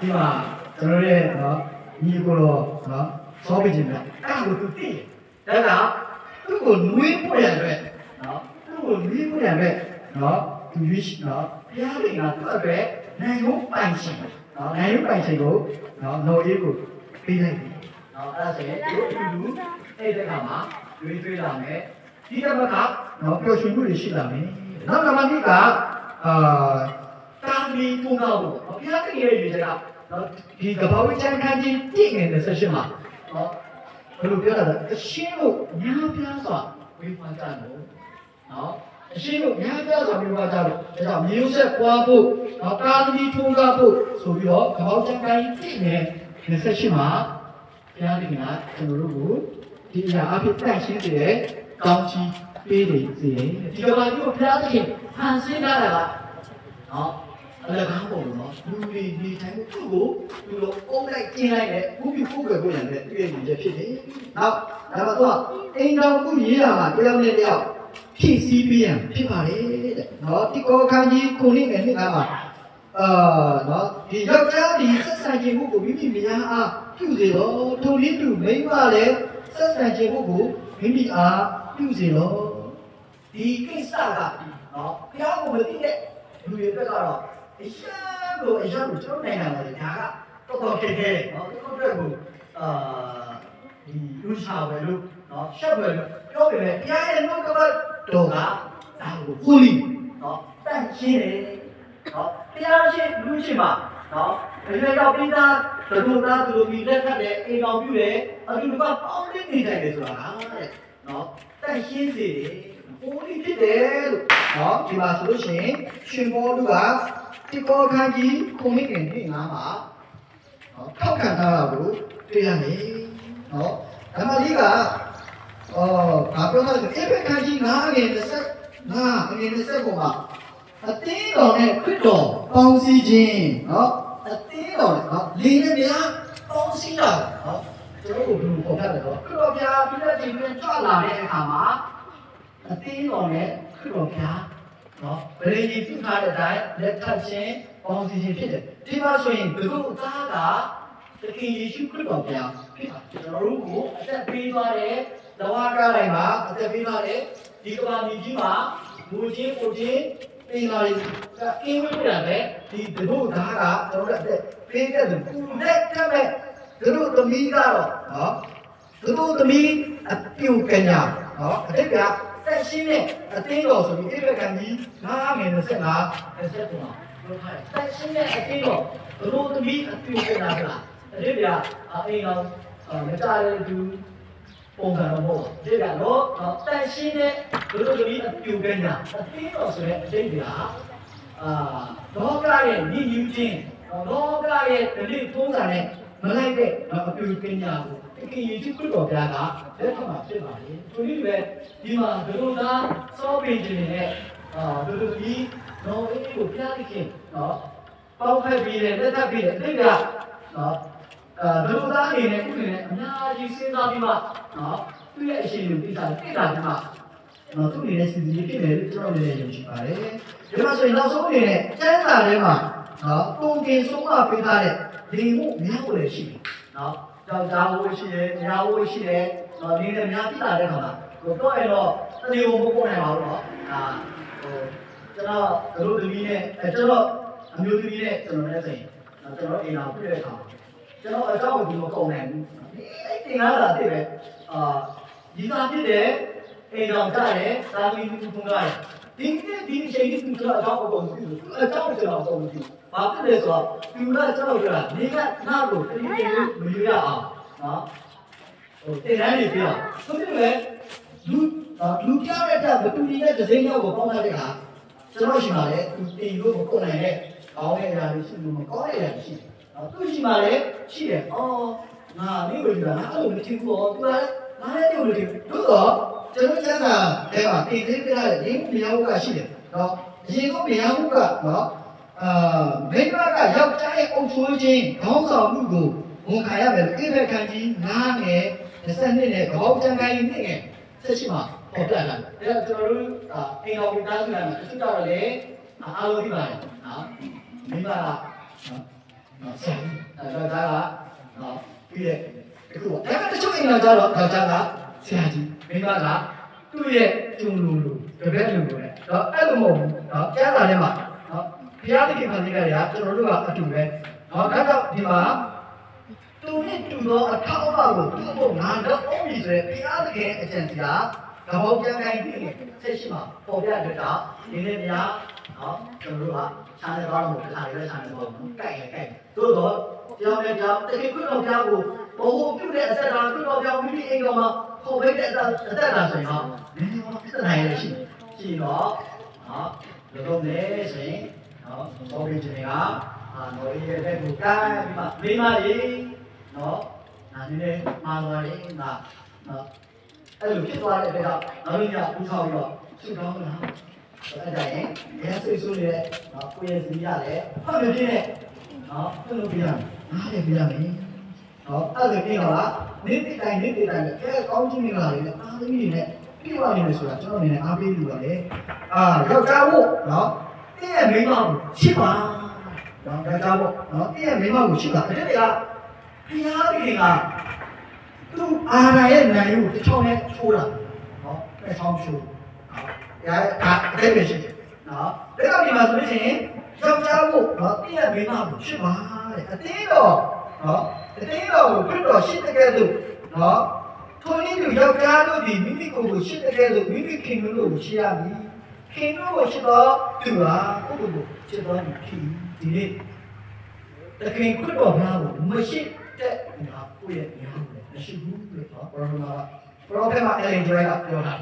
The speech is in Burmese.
ဒီမှာကျွန်တော်ရဲ့နော်ညီကိုတော့နော်စောပေးခြင်းနဲ့အဲ့ဒါကိုသူသိတယ်ဒါကသူ့ကိုနွေးပွင့်ရတဲ့နော်သူ့ကိုနွေးပွင့်ရတဲ့နော်သူရွေးနော်ဘုရားရှင်ကသူ့အတွက်နိုင်ရုံးပိုင်ရှင်နော်နိုင်ရုံးပိုင်ရှင်ကိုနော်နော်အေးကိုပေးလိုက်တယ်နော်အဲ့ဒါဆိုရင်သူ့လူအဲ့တဲ့ခါမှာတွေးလာမယ်ဒီတစ်ခါနော်ပျော်ရွှင်မှုတွေရှိလာမယ်နောက်တစ်ခါဒီကတာမီပုံတော်ဘုရားတကယ်ရွေးချယ်တာနော်ဒီကဘာဝိချမ်းခန်းကြီးတည်နေတဲ့ဆက်ရှင်မှာနော်ဘယ်လိုပြောတာလဲအရှင်းကိုညာပြားစွာဝေဖန်ကြလို့နော်အရှင်းကိုညာပြားစွာဝေဖန်ကြလို့ဒါကြောင့်မျိုးဆက်ပွားဖို့နော်တာမီထုံးကားဖို့ဆိုပြီးတော့ကဘာဝိချမ်းခန်းကြီးတည်နေတဲ့ဆက်ရှင်မှာဘုရားတကယ်ကကျွန်တော်တို့ကိုဒီအရာအဖြစ်တန့်ရှင်းစေတဲ့ကောင်းချီးပေးနေစေတယ်ဒီကဘာကြီးကိုဘုရားသခင်ဟန်ဆင်းလာတာကနော်အလကားပုံနော်လူတွေနေတိုင်းသူ့ကိုသူတို့အုံးလိုက်ကျင်းလိုက်တဲ့ဥပ္ပိပုဂ္ဂိုလ်ကိုရတဲ့တွေ့ရချက်ဖြစ်တယ်။နောက်ဒါမှတော့အိမ်တော်ကိုရေးရမှာတယောက်နဲ့တယောက်ဖြည့်ဆည်းပေးရဖြစ်ပါလေတဲ့။နော်ဒီကောခန်းကြီးခုနှစ်နဲ့နှစ်ကားမှာနော်ဒီယောက်ျားဒီဆက်ဆံခြင်းမှုကိုမိမိမယားအားပြုစေတော့ထိုနည်းတူမိန်းမလည်းဆက်ဆံခြင်းမှုကိုမိမိအားပြုစေတော့ဒီကိစ္စကနော်ဘုရားကိုမသိတဲ့လူတွေကတော့အရှာလို့ကျွန်တော်နိုင်ငံမှာဒါကတော့တော်ခက်ခဲနော်ဒီအတွက်ကိုဒီလူရှာပဲလို့နော်ရှက်ပဲလို့ပြောပေမဲ့ဘုရားရဲ့နှုတ်ကပတ်တော်ကဒါကိုဟိုလီနော်တန့်ရှင်းတယ်နော်ဘုရားရှိလူရှိမှာနော်ဒီလိုတော့ပိသားတို့သားတို့မိလက်ထက်တဲ့အိမ်တော်ပြုတယ်အတူတူပေါင်းနေနေတယ်ဆိုတာတဲ့နော်တန့်ရှင်းစေတယ်ဟိုလီဖြစ်တယ်လို့နော်ဒီမှာဆိုလို့ရှိရင်ရှင်ဘောလူကဒီကောခန်းကြီးခုနှစ်ကနေ့ငါမှာနော်ထောက်ခံထားတာကိုတွေ့ရမယ်နော်ဓမ္မကြီးကဘာပြောလဲဆိုဧဘခန်းကြီး9ငယ်25အငယ်20ပုံမှာအတင်းတော်နဲ့ခရစ်တော်ပေါင်းစည်းခြင်းနော်အတင်းတော်နဲ့နော်လေနဲ့ဗျာပေါင်းစည်းတာနော်ကျွန်တော်တို့ဘယ်လိုပေါ်ပြတယ်တော့ခရစ်တော်ဗျာပြည့်တဲ့ချိန်တွင်ကြွလာတဲ့အခါမှာအတင်းတော်နဲ့ခရစ်တော်ဗျာနော်ဗရေကြီးပြုထားတဲ့အတိုင်းလက်ထပ်ခြင်းပေါင်းစည်းခြင်းဖြစ်တယ်ဒီမှာဆိုရင်ဘုရားသားကသခင်ယေရှုခရစ်တော်ဘုရားဖြစ်တာကျွန်တော်တို့ကိုအသက်ပေးသွားတဲ့လဝကတိုင်းမှာအသက်ပေးသွားတဲ့ဒီကမ္ဘာမြေကြီးမှာလူချင်းကိုချင်းပေးလာတယ်အင်းဝိပ္ပရာပဲဒီဘုရားသားကကျွန်တော်တို့အသက်ပေးတဲ့လူနဲ့တမဲ့တို့သမီးကတော့နော်တို့သမီးအပြုတ်ကညာနော်အတိတ်ကတက်ရှင်းတဲ့အတင်းတော်ဆိုပြီးဧဘခန်းကြီး9ငယ်25 20မှာပြောထားတယ်တက်ရှင်းတဲ့အတင်းတော်တို့သမီးအပြုတ်ကညာဆိုတာအတိတ်ကအိမ်တော်မကြတဲ့သူပုံစံတော့မဟုတ်ဘူးဒီကတော့တက်ရှင်းတဲ့တို့သမီးအပြုတ်ကညာအတင်းတော်ဆိုတဲ့အတိတ်ကလောကရဲ့ညီယူခြင်းလောကရဲ့ဒလိထုံးစံနဲ့မလိုက်တဲ့အပြုတ်ကညာကိုတကယ်ယေရှုခရစ်တော်ဘုရားကလက်ထမှာဖြစ်ပါလေ။ဒီလိုပဲဒီမှာဒုသားစောပေးခြင်းနဲ့ဒုဒီနော်အေးကိုဘုရားသခင်နော်ပေါင်းဖက်ပြီးတဲ့လက်ထပ်ပြီးတဲ့အဲ့ဒါနော်ဒုသားအနေနဲ့ဥပဒေနဲ့အများကြီးစဉ်းစားပြီးမှနော်သူ့ရဲ့အရှင်ကိုသိတာသိတာဒီမှာနော်သူ့အနေနဲ့စီစဉ်ဖြစ်တယ်လို့ကျွန်တော်လည်းယုံကြည်ပါတယ်။ဒီမှာဆိုရင်နောက်ဆုံးအနေနဲ့ကျမ်းစာထဲမှာနော်ပုံတင်ဆုံးမပေးထားတဲ့ဒီမှုများကိုလည်းရှိတယ်နော်ကြောက်ကြားဝရှိတယ်၊တရားဝရှိတယ်။ဒီနေ့များပြလာတဲ့ခါမှာတော့အဲ့တော့တတိယဘုံပုံနိုင်ပါဘူးနော်။ကျွန်တော်တို့သမီးနဲ့ကျွန်တော်အမျိုးသမီးနဲ့ကျွန်တော်လည်းဆိုရင်ကျွန်တော်အိမ်တော်ပြည့်တဲ့ခါကျွန်တော်အကြောင်းကိုဒီမကုန်နိုင်ဘူး။အဲ့တင်ကားလာတဲ့ပဲဒီစားဖြစ်တယ်အိမ်တော်ကြတယ်သာသမီသူပုံကားတယ်ဒီအချိန်ကြီးသူကျွန်တော်အကြောင်းကိုကုန်ပြီ။အကြောင်းကိုကျွန်တော်ကုန်ပြီ။ဘာဖြစ်လဲဆိုတော့ဒီလိုကျွန်တော်ပြောတာနေကနားကိုတတိယမယူရအောင်နော်တင်တန်းနေပြအောင်ဆိုပြီးလေလူပြတဲ့တဲ့ဘသူကြီးတဲ့ဒဇိမ်းရောက်ကိုပေါင်းထားတဲ့အခါကျွန်တော်ရှိမှလည်းသူတင်လို့မကုန်နိုင်တဲ့ကောင်းတဲ့အရာတွေရှိလို့မကောင်းတဲ့အရာတွေရှိတယ်နော်သူရှိမှလည်းရှိတယ်ငါနေလို့ဒီလားငါအဲ့လိုမသိဘူးသူကလည်းငါလည်းနေလို့ဒီတို့တော့ကျွန်တော်ကျမ်းစာထဲမှာတင်သေးပြတဲ့ဒီမြောက်ကရှိတယ်နော်အရင်ကမြောက်ကနော်မိဘကယောက်ျားရဲ့အုပ်ဆိုးခြင်းခေါင်းဆောင်မှုကိုဝန်ခံရမယ်ဧဘခန်းကြီး9ငယ်20နှစ်နဲ့ခေါင်းကျန်ကိုင်း2ငယ်18မှာပေါ်ပြလာတယ်။ဒါကျွန်တော်တို့အိမ်တော်မိသားစုလာမှာသူတော့လေအားလုံးဒီပါတယ်နော်မိဘက ဆရာယောက်ျားကပြီးတဲ့တခုပေါ့ဒါကတချို့အိမ်တော်ကြတော့ယောက်ျားကဆရာကြီးမိန်းမကသူ့ရဲ့ကျုံလူလူတပည့်လူလူနဲ့အဲ့လိုမဟုတ်ဘူးကျမ်းစာထဲမှာဘုရားသခင်ဖန်ဆင်းခဲ့တာကျွန်တော်တို့ကအတူပဲဒါကြောင့်ဒီမှာသူနဲ့တူသောအထောက်အပံ့ကိုသူ့ဘုံငါတော့အုံးပြီဆိုရင်ဘုရားသခင်အကျင့်စီကကဘောပြန်ခိုင်းပြီးဆက်ရှိမှာပေါ်ပြတဲ့တော့ဒီနေ့များကျွန်တော်တို့ကခြံထဲသွားလို့ခါရတဲ့ခြံထဲပေါ့ကြိုက်ရင်သို့တော့ကြောင်းနဲ့ကြောင်းတကယ်ခွင့်တော်ပြကိုဘိုးပြုတဲ့အဆက်တော်ခွင့်တော်ပြမိမိအိမ်တော်မှာခေါ်ပေးတဲ့အသက်တာဆိုရင်တော့နည်းနည်းတော့ပြဿနာရရှိတော့လောလုံးနေဆိုရင်ဘောပြီးခြင်းကနော်ရေးတဲ့ကိုကိုင်းပြီးမှမိမလေးနာနေနေမှာသွားတယ်အဲ့လိုဖြစ်သွားတဲ့အတွက်နောက်နေ့ညပူထောက်ပြီးတော့ဆုတောင်းလာအဲ့ဒါရင်ရဲဆွေးဆွေးနေတဲ့ကိုရဲ့စီရတယ်ဟုတ်ပြီပြင်းနဲ့အဲ့လိုပြရမယ်အားရပြရမယ်အဲ့ဒါပြီးတော့နေ့တိုင်းနဲ့အဲကောင်းချင်းမင်္ဂလာတွေနဲ့အားသမီးတွေနဲ့ပြည့်ဝနေတယ်ဆိုတာကျွန်တော်အနေနဲ့အားပေးလို့ရတယ်ယောက်ျားဖို့တည့်ရဲ့မိန်းမကိုချစ်ပါယောက်ျားဖို့တည့်ရဲ့မိန်းမကိုချစ်ပါအဲ့ဒါကဘုရားသခင်ကသူအာရရဲ့နိုင်ကိုတစ်ချောင်းနဲ့ထိုးတာတစ်ချောင်းချိုးအဲ့ဒါရှိတယ်ဒါကဒီမှာဆိုလို့ရှိရင်ယောက်ျားဖို့တည့်ရဲ့မိန်းမကိုချစ်ပါတဲ့အတင်းတော်အတင်းတော်ကိုခရစ်တော်ရှိတဲ့ကဲလို့ထိုနည်းတူယောက်ျားတို့ဒီမိမိကိုယ်ကိုရှိတဲ့ကဲလို့မိမိခင်တို့ကိုရှိရမည်ခင်တို့ကိုရှိတော့သူဟာကိုယ့်ကိုရှိတော့ဒီနေ့တခင်ခရစ်တော်ဘာကိုမရှိတဲ့ကိုယ့်ရဲ့ဉာဏ်ကိုမရှိဘူးလို့ပရောဖက်မှာအဲ့ဒီကြွယ်ကပြောတာ